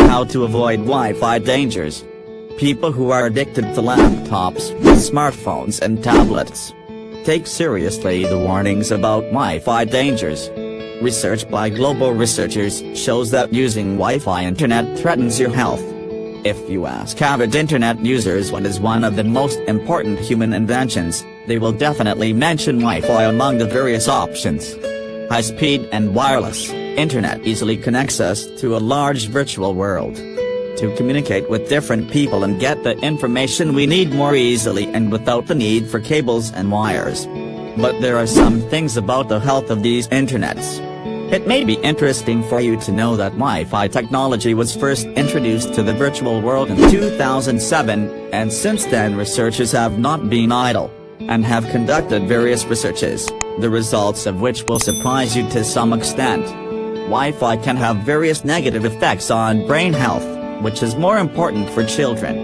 how to avoid Wi-Fi dangers. People who are addicted to laptops, smartphones and tablets take seriously the warnings about Wi-Fi dangers. Research by global researchers shows that using Wi-Fi internet threatens your health. If you ask avid internet users what is one of the most important human inventions, they will definitely mention Wi-Fi among the various options. High-speed and wireless internet easily connects us to a large virtual world to communicate with different people and get the information we need more easily and without the need for cables and wires. But there are some things about the health of these internets. It may be interesting for you to know that Wi-Fi technology was first introduced to the virtual world in 2007, and since then researchers have not been idle, and have conducted various researches, the results of which will surprise you to some extent. Wi-Fi can have various negative effects on brain health, which is more important for children.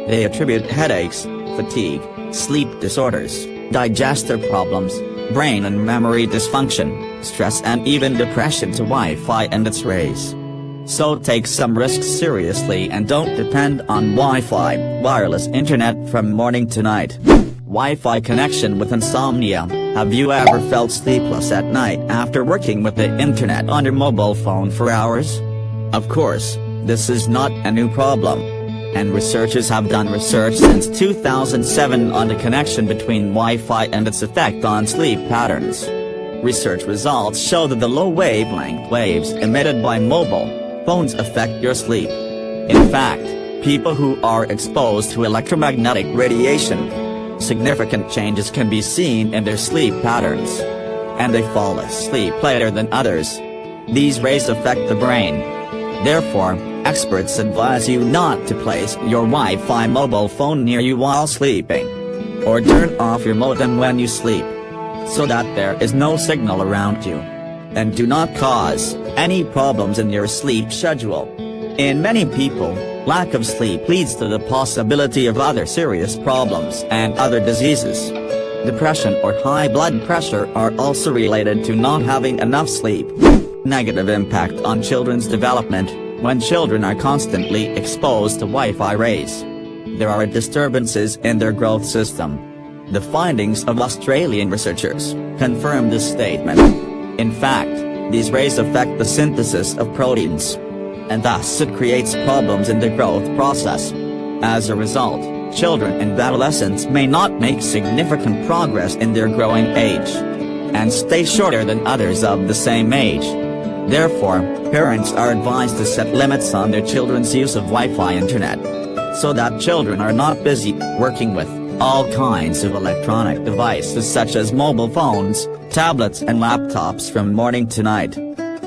They attribute headaches, fatigue, sleep disorders, digestive problems, brain and memory dysfunction, stress and even depression to Wi-Fi and its rays. So take some risks seriously and don't depend on Wi-Fi, wireless internet from morning to night. Wi-Fi connection with insomnia. Have you ever felt sleepless at night after working with the internet on your mobile phone for hours? Of course, this is not a new problem. And researchers have done research since 2007 on the connection between Wi-Fi and its effect on sleep patterns. Research results show that the low wavelength waves emitted by mobile phones affect your sleep. In fact, people who are exposed to electromagnetic radiation, significant changes can be seen in their sleep patterns, and they fall asleep later than others. These rays affect the brain. Therefore, experts advise you not to place your Wi-Fi mobile phone near you while sleeping, or turn off your modem when you sleep, so that there is no signal around you, and do not cause any problems in your sleep schedule. In many people, lack of sleep leads to the possibility of other serious problems and other diseases. Depression or high blood pressure are also related to not having enough sleep. Negative impact on children's development. When children are constantly exposed to Wi-Fi rays, there are disturbances in their growth system. The findings of Australian researchers confirm this statement. In fact, these rays affect the synthesis of proteins, and thus it creates problems in the growth process. As a result, children and adolescents may not make significant progress in their growing age, and stay shorter than others of the same age. Therefore, parents are advised to set limits on their children's use of Wi-Fi internet, so that children are not busy working with all kinds of electronic devices such as mobile phones, tablets and laptops from morning to night.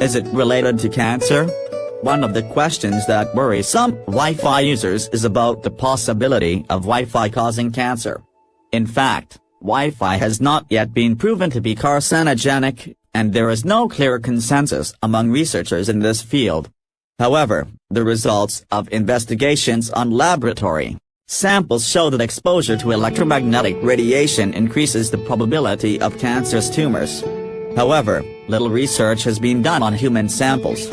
Is it related to cancer? One of the questions that worry some Wi-Fi users is about the possibility of Wi-Fi causing cancer. In fact, Wi-Fi has not yet been proven to be carcinogenic, and there is no clear consensus among researchers in this field. However, the results of investigations on laboratory samples show that exposure to electromagnetic radiation increases the probability of cancerous tumors. However, little research has been done on human samples.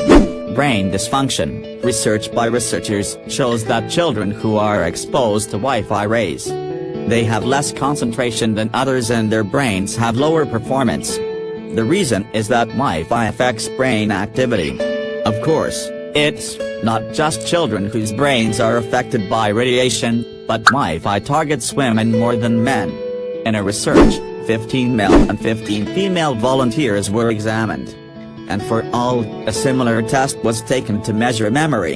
Brain dysfunction. Research by researchers shows that children who are exposed to Wi-Fi rays, they have less concentration than others and their brains have lower performance. The reason is that Wi-Fi affects brain activity. Of course, it's not just children whose brains are affected by radiation, but Wi-Fi targets women more than men. In a research, 15 male and 15 female volunteers were examined, and for all, a similar test was taken to measure memory.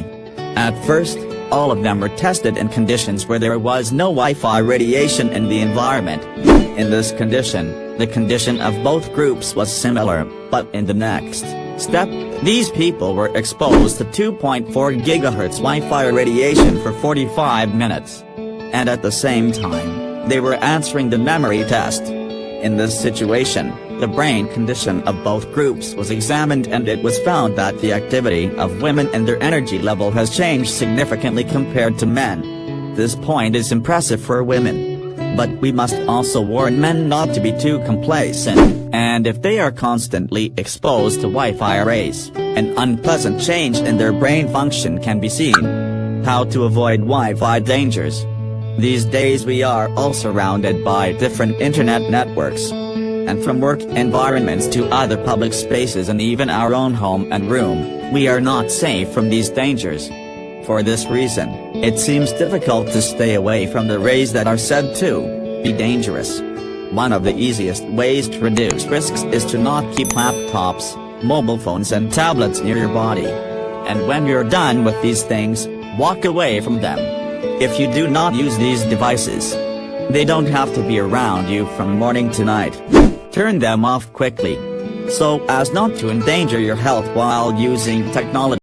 At first, all of them were tested in conditions where there was no Wi-Fi radiation in the environment. In this condition, the condition of both groups was similar, but in the next step, these people were exposed to 2.4 GHz Wi-Fi radiation for 45 minutes. And at the same time, they were answering the memory test. In this situation, the brain condition of both groups was examined and it was found that the activity of women and their energy level has changed significantly compared to men. This point is impressive for women. But we must also warn men not to be too complacent, and if they are constantly exposed to Wi-Fi rays, an unpleasant change in their brain function can be seen. How to avoid Wi-Fi dangers? These days we are all surrounded by different internet networks. And from work environments to other public spaces and even our own home and room, we are not safe from these dangers. For this reason, it seems difficult to stay away from the rays that are said to be dangerous. One of the easiest ways to reduce risks is to not keep laptops, mobile phones and tablets near your body. And when you're done with these things, walk away from them. If you do not use these devices, they don't have to be around you from morning to night. Turn them off quickly, so as not to endanger your health while using technology.